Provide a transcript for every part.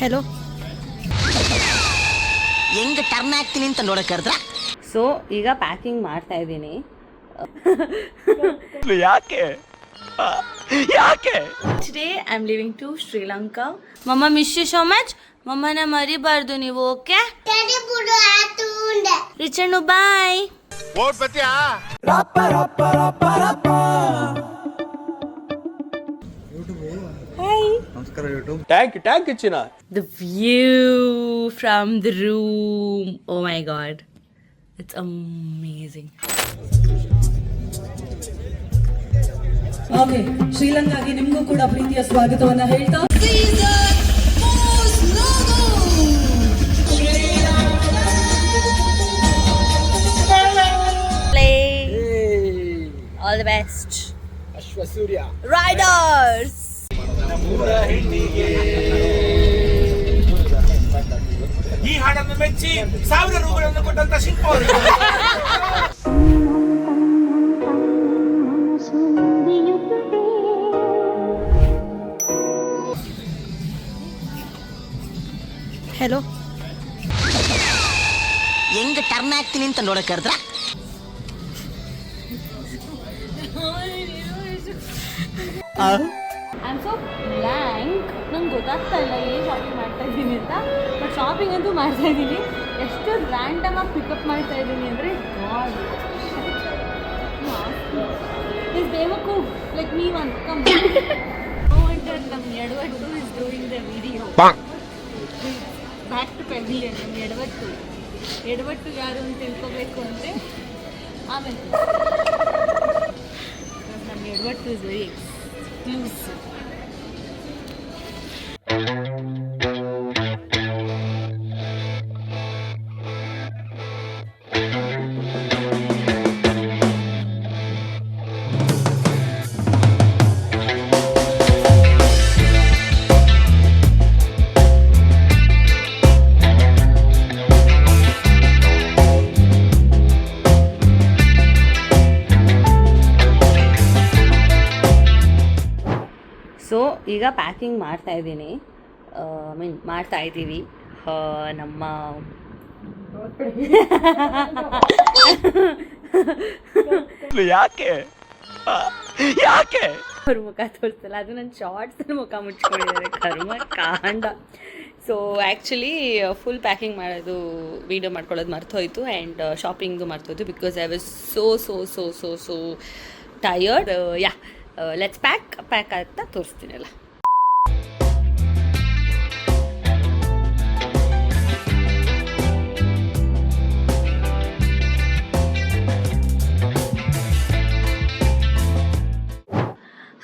Hello ಹೆಂಗೆ turn ಆಗ್ತೀನಿ ಅಂತ ನೋಡಕ್ಕೆ ಕರೆದ್ರ. ಸೊ ಈಗ ಪ್ಯಾಕಿಂಗ್ ಮಾಡ್ತಾ ಇದ್ದೀನಿ. ಯಾಕೆ ಯಾಕೆ today I am living to Sri Lanka. ಮಮ್ಮ ಮಿಸ್ ಯು ಸೋ ಮಚ್. ಮಮ್ಮನ ಮರಿಬಾರ್ದು ನೀವು, ಓಕೆ? ರಿಚಣ್ಣು ಬಾಯ್. ನಮಸ್ಕಾರ ಯೂಟ್ಯೂಬ್. ಟ್ಯಾಂಕ್ ಯು ಚಿನ್ನ. The view from the room. Oh my god. It's amazing. Okay, ಶ್ರೀಲಂಕಾಗೆ ನಿಮಗೂ ಕೂಡ ಪ್ರೀತಿಯ ಸ್ವಾಗತವನ್ನ ಹೇಳ್ತಾ Play. All the best. Ashwasurya Riders. ಈ ಹಾಡನ್ನು ಮೆಚ್ಚಿ 1000 ರೂಗಳನ್ನು ಕೊಟ್ಟಂತ ಶಿಲ್ಪ ಹೆಲೋ ಹೆಂಗೆ ಟರ್ನ್ ಆಗ್ತೀನಿ ಅಂತ ನೋಡಕ್ಕೆ ಕರೆದ್ರ. I am so blank. ನಂಗೆ ಗೊತ್ತಾಗ್ತಾ ಇಲ್ಲ ಏನು ಶಾಪಿಂಗ್ ಮಾಡ್ತಾ ಇದ್ದೀನಿ ಅಂತ. ಬಟ್ ಶಾಪಿಂಗ್ ಅಂತೂ ಮಾಡ್ತಾ ಇದ್ದೀನಿ. ಎಷ್ಟು ರ್ಯಾಂಡಮಾಗಿ ಪಿಕಪ್ ಮಾಡ್ತಾ ಇದ್ದೀನಿ ಅಂದರೆ ಗಾಡ್ ಇಸ್ ದೇವಕ್ಕೂ ಲೈಕ್ ಮೀ ಒನ್ ಕಮ್ ನಮ್ಮ ಎಡವಟ್ಟು is doing the video back to pavilion. ನಮ್ಮ ಎಡವಟ್ಟು ಯಾರು ಅಂತ ತಿಳ್ಕೋಬೇಕು ಅಂದರೆ ಆಮೇಲೆ ನಮ್ಮ ಎಡವಟ್ಟು ಇಸ್ ವೆರಿ ಎಕ್ಸ್ಕ್ಲೂಸಿವ್. ಸೊ ಈಗ ಪ್ಯಾಕಿಂಗ್ ಮಾಡ್ತಾ ಇದ್ದೀನಿ. ಮಾಡ್ತಾ ಇದ್ದೀವಿ. ನಮ್ಮ ಯಾಕೆ ಯಾಕೆ ಅವ್ರ ಮುಖ ತೋರಿಸಲ್ಲ, ಅದು ನನ್ನ ಶಾರ್ಟ್ಸ್ ಮುಖ ಮುಚ್ಕೊಂಡಿದ್ದಾರೆ ಕರ್ಮ ಕಾಂಡ. ಸೊ ಆ್ಯಕ್ಚುಲಿ ಫುಲ್ ಪ್ಯಾಕಿಂಗ್ ಮಾಡೋದು ವೀಡಿಯೋ ಮಾಡ್ಕೊಳ್ಳೋದು ಮರ್ತೋಯ್ತು ಆ್ಯಂಡ್ ಶಾಪಿಂಗ್ದು ಮರ್ತೋಯ್ತು because I was so tired. Yeah let's pack ಆಗ್ತಾ ತೋರಿಸ್ತೀನಲ್ಲ.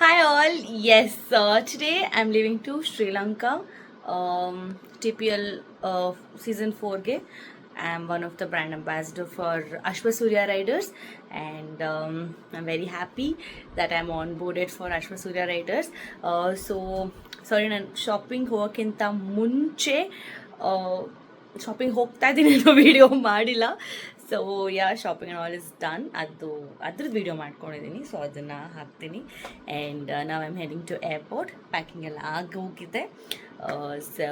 Hi all, yes, today I'm leaving to Sri Lanka, TPL season 4 ge. I'm one of the brand ambassador for Ashwasurya Riders and I'm very happy that I'm onboarded for Ashwasurya Riders. So sorry, ನಾನು shopping ಹೋಗೋಕ್ಕಿಂತ ಮುಂಚೆ shopping ಹೋಗ್ತಾ ಇದ್ದೀನಿ ಅನ್ನೋ video ಮಾಡಿಲ್ಲ. So yeah shopping and all is done. ಅದ್ರದ್ದು video ಮಾಡ್ಕೊಂಡಿದ್ದೀನಿ, so ಅದನ್ನು ಹಾಕ್ತೀನಿ. ಆ್ಯಂಡ್ ನಾವು I'm heading to airport. Packing ಎಲ್ಲ ಆಗೋಗಿದೆ. So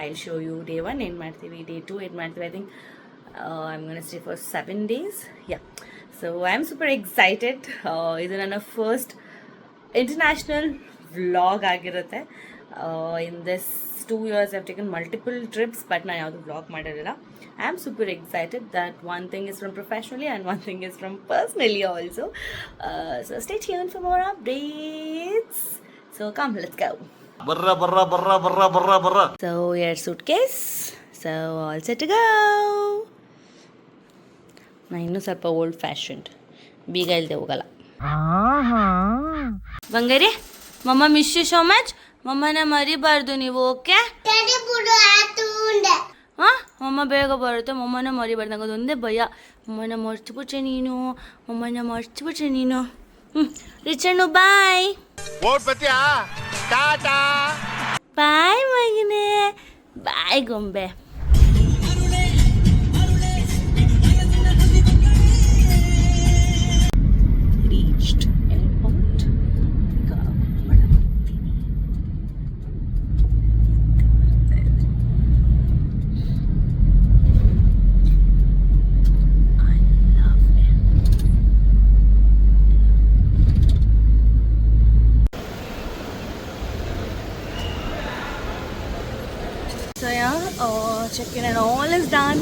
I show you day 1 ಏನು ಮಾಡ್ತೀವಿ, ಡೇ 2 ಏನು ಮಾಡ್ತೀವಿ. I think I am gonna stay for 7 days. Yeah, so I am super excited. ಇದು ನನ್ನ ಫಸ್ಟ್ ಇಂಟರ್ನ್ಯಾಷನಲ್ ವ್ಲಾಗ್ ಆಗಿರುತ್ತೆ. In this 2 years I've taken multiple trips, but ನಾನು ಯಾವುದು vlog ಮಾಡಿರಲಿಲ್ಲ. I am super excited that one thing is from professionally and one thing is from personally also. So stay tuned for more updates. So come, let's go. ಬರ್ರ. So your suitcase. So all set to go. ನಾನು ಇನ್ನೂ ಸ್ವಲ್ಪ old ಫ್ಯಾಷನ್ಡ್, ಬೀಗ ಇಲ್ಲದೆ ಹೋಗಲ್ಲ. ಬಂಗಾರಿ, ಮಮ್ಮ miss you so much. ಮಮ್ಮನ ಮರಿಬಾರ್ದು ನೀವು, ಓಕೆ? ಹಾಂ, ಮಮ್ಮ ಬೇಗ ಬರುತ್ತೆ. ಮಮ್ಮನ ಮರಿಬಾರ್ದು. ನಂಗೆ ಅದೊಂದೇ ಭಯ. ಮಮ್ಮನ ಮರ್ಚಿಬಿಟ್ರೆ ನೀನು. ರಿಚಣ್ಣು ಬಾಯ್. ಬಾಯ್ ಮಗನೇ, ಬಾಯ್ ಗೊಂಬೆ. Reached airport. ಈಗ So yeah, check-in and all is done.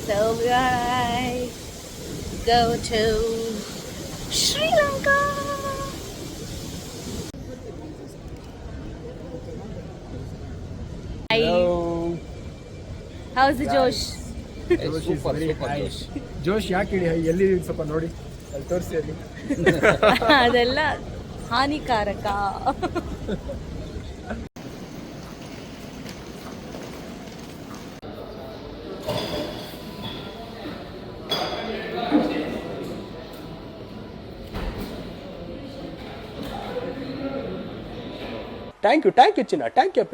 So I go to Sri Lanka. Hi. How's the Josh? ಜೋಶ್ ಯಾಕೆ ಇಡಿ ಎಲ್ಲಿ ಸ್ವಲ್ಪ ನೋಡಿ ಅಲ್ಲಿ ತೋರಿಸಿ ಅಲ್ಲಿ ಅದೆಲ್ಲ ಹಾನಿಕಾರಕ. ಥ್ಯಾಂಕ್ ಯು ಚಿನ್ನ ಥ್ಯಾಂಕ್ ಯು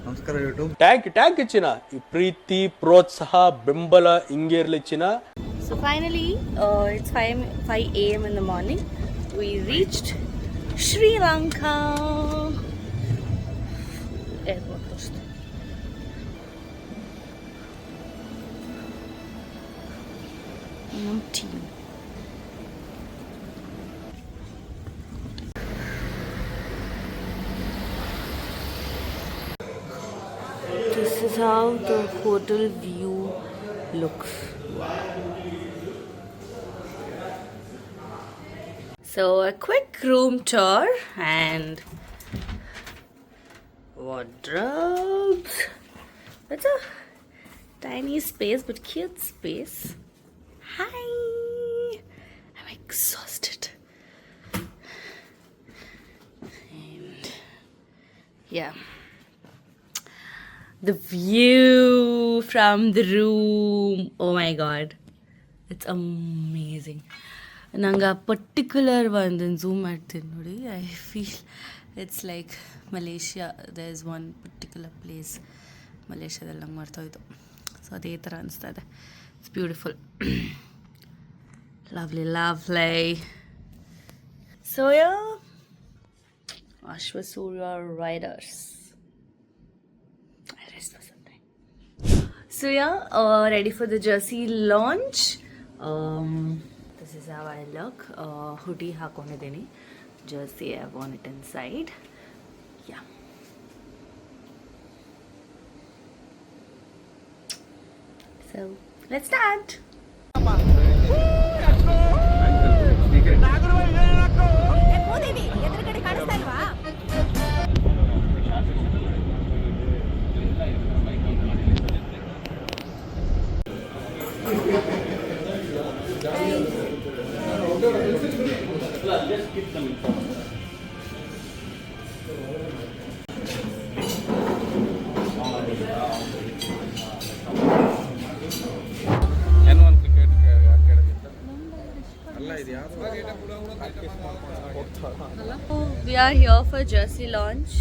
ನಮಸ್ಕಾರ ಯೂಟ್ಯೂಬ್ ಥ್ಯಾಂಕ್ ಯು ಚಿನ್ನ. ಈ ಪ್ರೀತಿ ಪ್ರೋತ್ಸಾಹ ಬೆಂಬಲ ಹಿಂಗೆ ಇರ್ಲಿ ಚಿನ್ನ. So finally, it's 5 a.m. in the morning. We reached Sri Lanka. Airport. Team. This is how the hotel view looks. So a quick room tour and wardrobes. It's a tiny space but cute space. Hi! I'm exhausted. And yeah. The view from the room. Oh my god. It's amazing. Nanga particular one then zoom ಮಾಡ್ತೀನಿ ನೋಡಿ. I feel it's like Malaysia. There's one particular place ಮಲೇಷ್ಯಾದಲ್ಲಿ ನಂಗೆ ಮಾಡ್ತಾಯಿದ್ದು. So ಅದೇ ಥರ ಅನಿಸ್ತಾ ಇದೆ. It's beautiful. Lovely. So yeah, Ashwasurya Riders. I rest for some time. So yeah, ready for the jersey launch. This is how I look. Hoodie ಹಾಕೊಂಡಿದ್ದೀನಿ. Jersey I want it inside. Yeah. So let's start. We are here for jersey launch,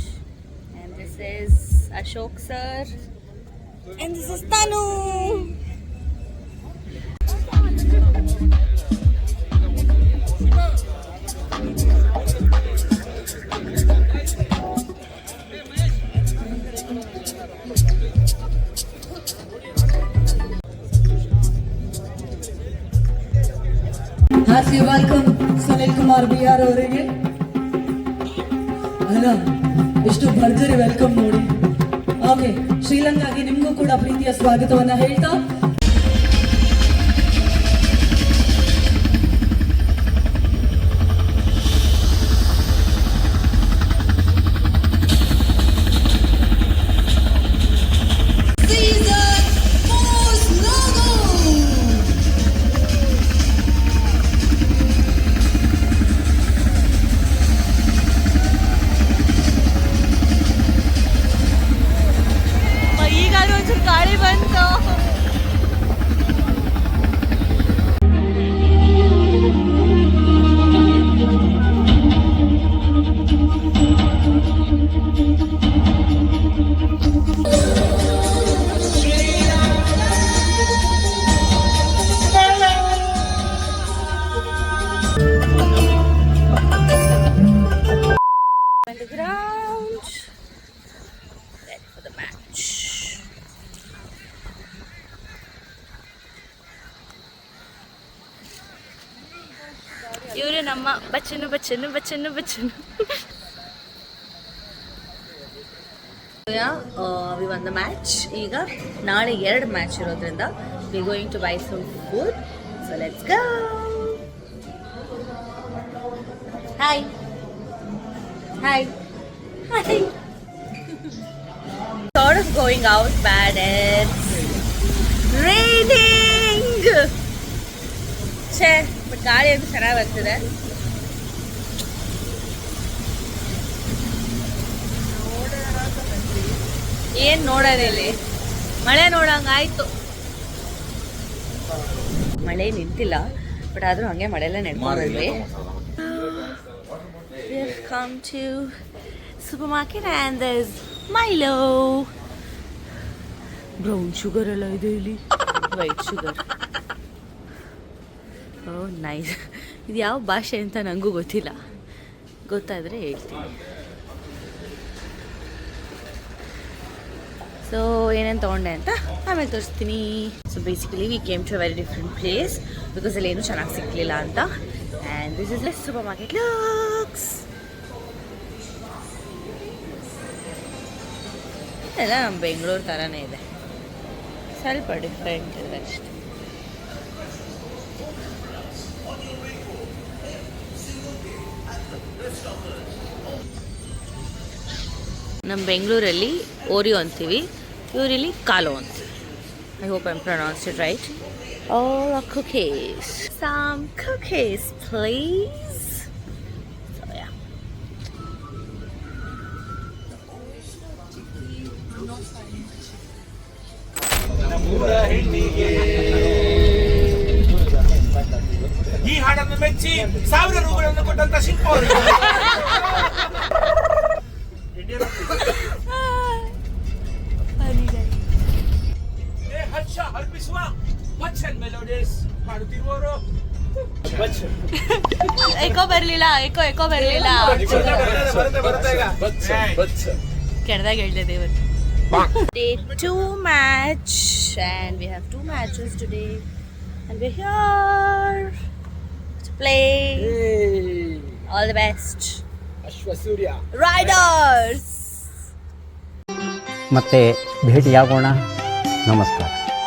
and this is Ashok sir, and this is Tanu. Heartily welcome Sunil Kumar BR ಅವರಿಗೆ. ಅಲ್ಲ ಎಷ್ಟು ಭರ್ಜರಿ welcome ನೋಡಿ. Okay, ಶ್ರೀಲಂಕಾಗೆ ನಿಮಗೂ ಕೂಡ ಪ್ರೀತಿಯ ಸ್ವಾಗತವನ್ನ ಹೇಳ್ತಾ ಈಗ ಒಂಚೂರು ಗಾಳಿ ಬಂತು. ಇವರು ನಮ್ಮ Bachchan Bachchan Bachchan Bachchan. We won the match. ಈಗ ನಾಳೆ 2 ಮ್ಯಾಚ್ ಇರೋದ್ರಿಂದ we going to buy some food. So let's go. Hi hi hi. Sort of going out, but it's raining. ಛೇ, ಬಟ್ ಗಾಳಿ ಅಂತೂ ಚೆನ್ನಾಗಿ ಬರ್ತಿದೆ. ಏನ್ ನೋಡೋದಿಲ್ಲಿ, ಮಳೆ ನೋಡಂಗಾಯ್ತು. ಮಳೆ ನಿಂತಿಲ್ಲ, ಬಟ್ ಆದ್ರೂ ಹಂಗೆ ಮಳೆಲ್ಲ ನೆಡ್ಕೊಂಡ್ವಿ. We have come to supermarket and there's Milo. Brown sugar ಎಲ್ಲ ಇದೆ ಇಲ್ಲಿ, ವೈಟ್ ಶುಗರ್. ಓ ನೈಸ್. ಇದು ಯಾವ ಭಾಷೆ ಅಂತ ನನಗೂ ಗೊತ್ತಿಲ್ಲ, ಗೊತ್ತಾದರೆ ಹೇಳ್ತೀನಿ. ಸೊ ಏನೇನು ತೊಗೊಂಡೆ ಅಂತ ಆಮೇಲೆ ತೋರಿಸ್ತೀನಿ. So basically we came to a very different place because ಅಲ್ಲಿ ಏನೂ ಚೆನ್ನಾಗಿ ಸಿಕ್ಕಲಿಲ್ಲ ಅಂತ. And this is less super market looks. ಎಲ್ಲ ನಮ್ಮ ಬೆಂಗಳೂರು ಥರನೇ ಇದೆ, ಸ್ವಲ್ಪ ಡಿಫ್ರೆಂಟ್ ಇದೆ ಅಷ್ಟೇ. ನಮ್ಮ ಬೆಂಗಳೂರಲ್ಲಿ ಓರಿಯೋ ಅಂತೀವಿ, ಇವರಲ್ಲಿ ಕಾಲೋ ಅಂತೀವಿ. I hope I pronounced it right. All our cookies. Some cookies, please. So yeah. ಈ ಹಾಡನ್ನು ಮೆಚ್ಚಿ 1000 ರೂಪಾಯಿಗಳನ್ನು ಕೊಟ್ಟಂತ ಶಿಲ್ಪ ಅವರು. ಹರ್ಷ ಹರ್ಪಿಸುವ ಬಚ್ಚನ್ ಮೆಲೋಡಿಸ್ ಮಾಡುತ್ತಿರುವವರು. ಎಕೋ ಬರಲಿಲ್ಲ, ಎಕೋ ಬರಲಿಲ್ಲ. ಕೆಡ್ದಾಗ ಹೇಳ್ತಿದ್ದೆ ಇವತ್ತು. Day 2 match and we have 2 matches today and we're here to play. All the best. Ashwasurya Riders. ಮತ್ತೆ ಭೇಟಿಯಾಗೋಣ. ನಮಸ್ಕಾರ.